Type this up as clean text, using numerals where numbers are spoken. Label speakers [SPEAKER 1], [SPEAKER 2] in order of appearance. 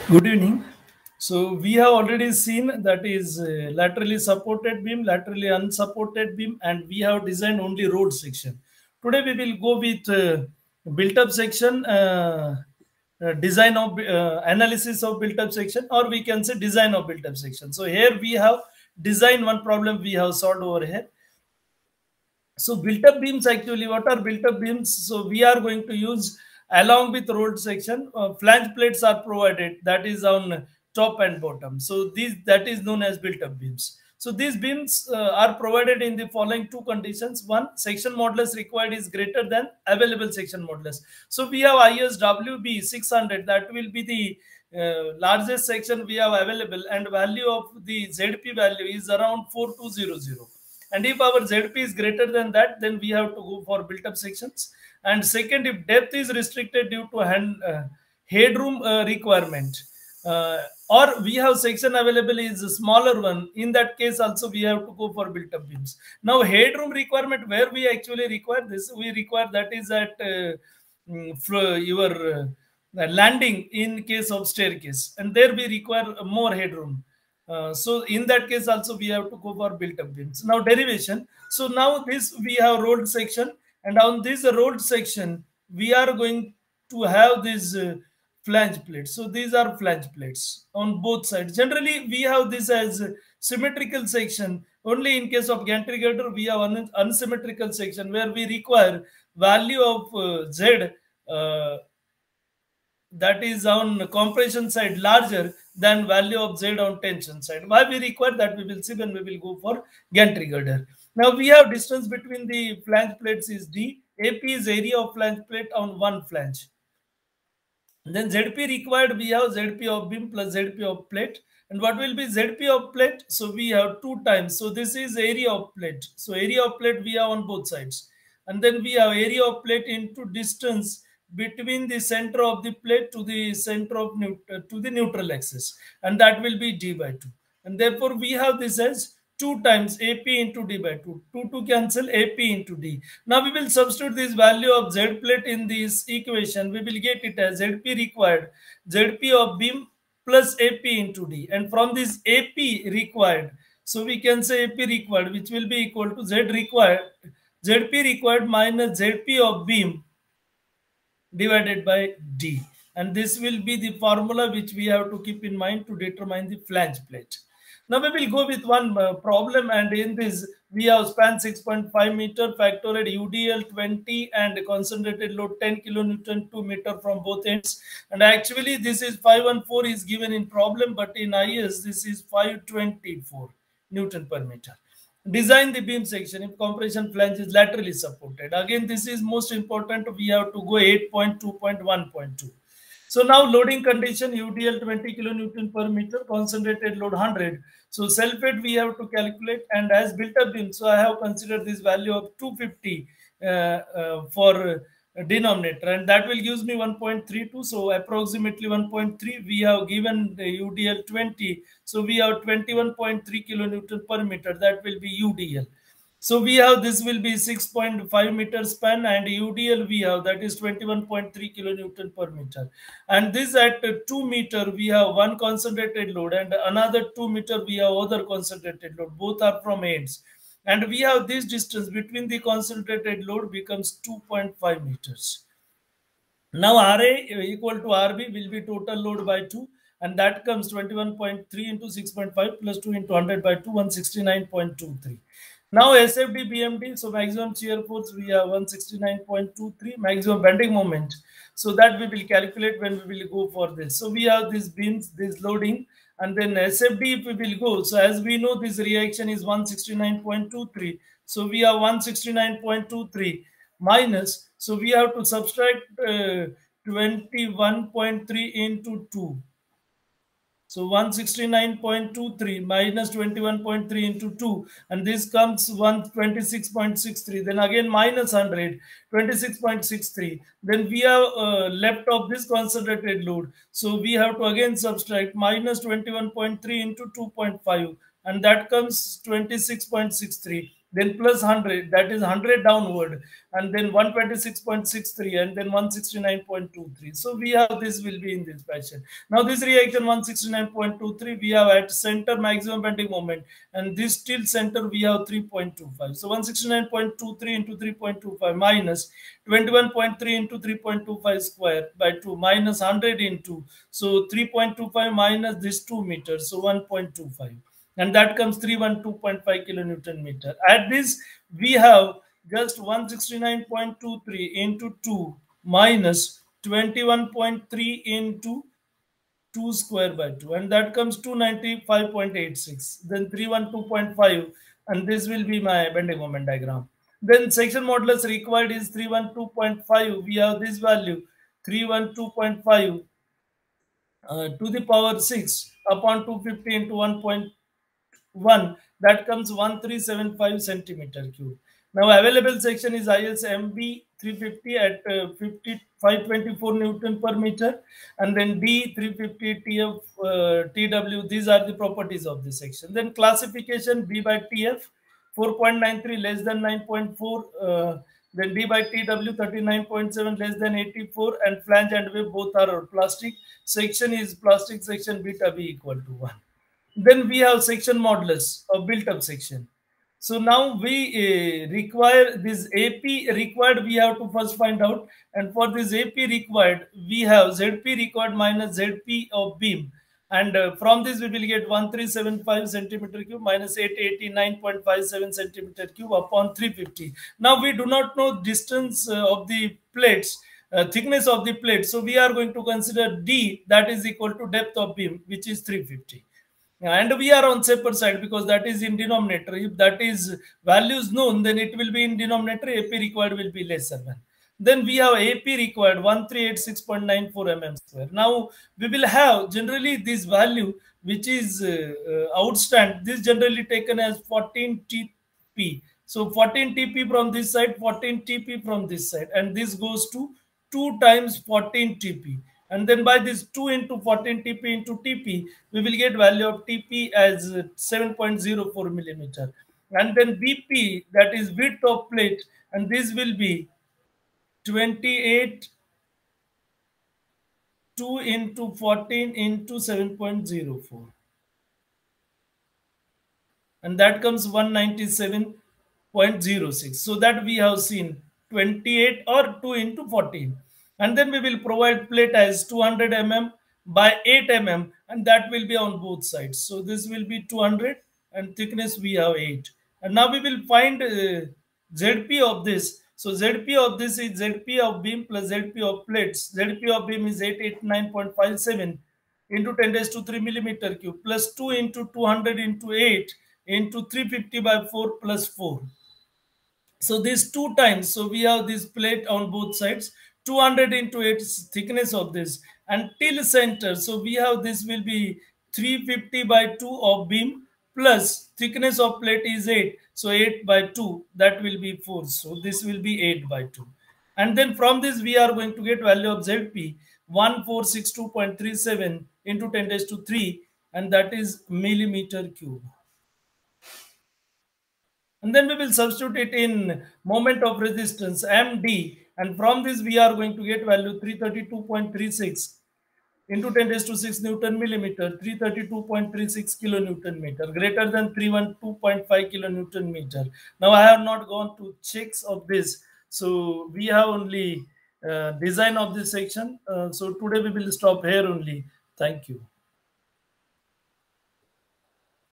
[SPEAKER 1] Good evening. So we have already seen that is laterally supported beam, laterally unsupported beam, and we have designed only road section. Today we will go with built-up section, design of analysis of built-up section, or we can say design of built-up section. So here we have design one problem we have solved over here. So built-up beams, actually, what are built-up beams? So we are going to use along with road section, flange plates are provided, that is on top and bottom. So these that is known as built-up beams. So these beams are provided in the following two conditions. One, section modulus required is greater than available section modulus. So we have ISWB 600, that will be the largest section we have available, and value of the ZP value is around 4200. And if our ZP is greater than that, then we have to go for built-up sections. And second, if depth is restricted due to headroom requirement, or we have section available is a smaller one, in that case also we have to go for built-up beams. Now, headroom requirement, where we actually require this, we require that is at your landing in case of staircase, and there we require more headroom. So in that case also we have to go for built-up beams. Now derivation. So now this we have rolled section, and on this rolled section we are going to have this flange plates. So these are flange plates on both sides. Generally we have this as symmetrical section. Only in case of gantry girder we have an unsymmetrical section where we require value of Z that is on compression side larger than value of Z on tension side. Why we require that we will see when we will go for gantry girder. Now we have distance between the flange plates is D. AP is area of flange plate on one flange. And then ZP required, we have ZP of beam plus ZP of plate. And what will be ZP of plate? So we have two times. So this is area of plate. So area of plate we have on both sides. And then we have area of plate into distance between the center of the plate to the center of to the neutral axis, and that will be d by 2. And therefore we have this as 2 times AP into d by 2. 2 to cancel, AP into d. Now we will substitute this value of Z plate in this equation. We will get it as ZP required, ZP of beam plus AP into d. And from this AP required, so we can say AP required, which will be equal to Z required, ZP required minus ZP of beam divided by D. And this will be the formula which we have to keep in mind to determine the flange plate. Now we will go with one problem, and in this we have span 6.5 meter, factorial UDL 20 and concentrated load 10 kilonewton 2 meter from both ends. And actually this is 514 is given in problem, but in IS this is 524 Newton per meter. Design the beam section if compression flange is laterally supported. Again, this is most important. We have to go 8.2.1.2. So now loading condition UDL 20 kilonewton per meter, concentrated load 100. So self-weight we have to calculate, and as built-up beam, so I have considered this value of 250 for denominator, and that will gives me 1.32. So approximately 1.3. We have given the UDL 20, so we have 21.3 kilonewton per meter. That will be UDL. So we have this will be 6.5 meter span, and UDL we have that is 21.3 kilonewton per meter. And this at 2 meter we have one concentrated load, and another 2 meter we have other concentrated load. Both are from ends. And we have this distance between the concentrated load becomes 2.5 meters. Now RA equal to RB will be total load by 2, and that comes 21.3 into 6.5 plus 2 into 100 by 2, 169.23. Now SFD BMD, so maximum shear force we have 169.23, maximum bending moment. So that we will calculate when we will go for this. So we have these beams, this loading, and then SFD if we will go. So as we know, this reaction is 169.23. So we have 169.23 minus. So we have to subtract 21.3 into 2. So 169.23 minus 21.3 into 2, and this comes 126.63. Then again minus 100, 26.63. Then we have left of this concentrated load. So we have to again subtract minus 21.3 into 2.5, and that comes 26.63. then plus 100, that is 100 downward, and then 126.63, and then 169.23. So we have this will be in this fashion. Now this reaction 169.23, we have at center maximum bending moment, and this till center we have 3.25. So 169.23 into 3.25 minus 21.3 into 3.25 square by 2 minus 100 into, so 3.25 minus this 2 meters, so 1.25, and that comes 312.5 kilonewton meter. At this we have just 169.23 into 2 minus 21.3 into 2 square by 2, and that comes 295.86, then 312.5, and this will be my bending moment diagram. Then section modulus required is 312.5. We have this value 312.5 to the power 6 upon 250 into 1.1, that comes 1375 centimeter cube. Now available section is ISMB 350 at 524 Newton per meter, and then D 350 TF TW. These are the properties of this section. Then classification B by TF 4.93 less than 9.4. Then D by TW 39.7 less than 84, and flange and wave both are plastic. Section is plastic section, beta B equal to 1. Then we have section modulus of built up section. So now we require this AP required, we have to first find out, and for this AP required we have ZP required minus ZP of beam, and from this we will get 1375 centimeter cube minus 889.57 centimeter cube upon 350. Now we do not know distance of the plates, thickness of the plate, so we are going to consider D, that is equal to depth of beam, which is 350. And we are on safer side because that is in denominator. If that is values known, then it will be in denominator. AP required will be lesser than. Then we have AP required 1386.94 mm square. Now we will have generally this value which is outstand. This generally taken as 14 TP. So 14 TP from this side, 14 TP from this side, and this goes to 2 times 14 TP. And then by this 2 into 14 TP into TP, we will get value of TP as 7.04 millimeter. And then BP, that is width of plate, and this will be 28 2 into 14 into 7.04. And that comes 197.06. So that we have seen 28 or 2 into 14. And then we will provide plate as 200 mm by 8 mm, and that will be on both sides. So this will be 200, and thickness we have 8. And now we will find ZP of this. So ZP of this is ZP of beam plus ZP of plates. ZP of beam is 889.57 into 10 raised to 3 millimeter cube plus 2 into 200 into 8 into 350 by 4 plus 4. So this 2 times, so we have this plate on both sides, 200 into 8 thickness of this, and till center, so we have this will be 350 by 2 of beam plus thickness of plate is 8, so 8 by 2, that will be 4, so this will be 8 by 2. And then from this we are going to get value of ZP 1462.37 into 10 raised to 3, and that is millimeter cube. And then we will substitute it in moment of resistance MD, and from this we are going to get value 332.36 into 10 raised to 6 Newton millimeter, 332.36 kilonewton meter, greater than 312.5 kilonewton meter. Now I have not gone to checks of this, so we have only design of this section. So today we will stop here only. Thank you.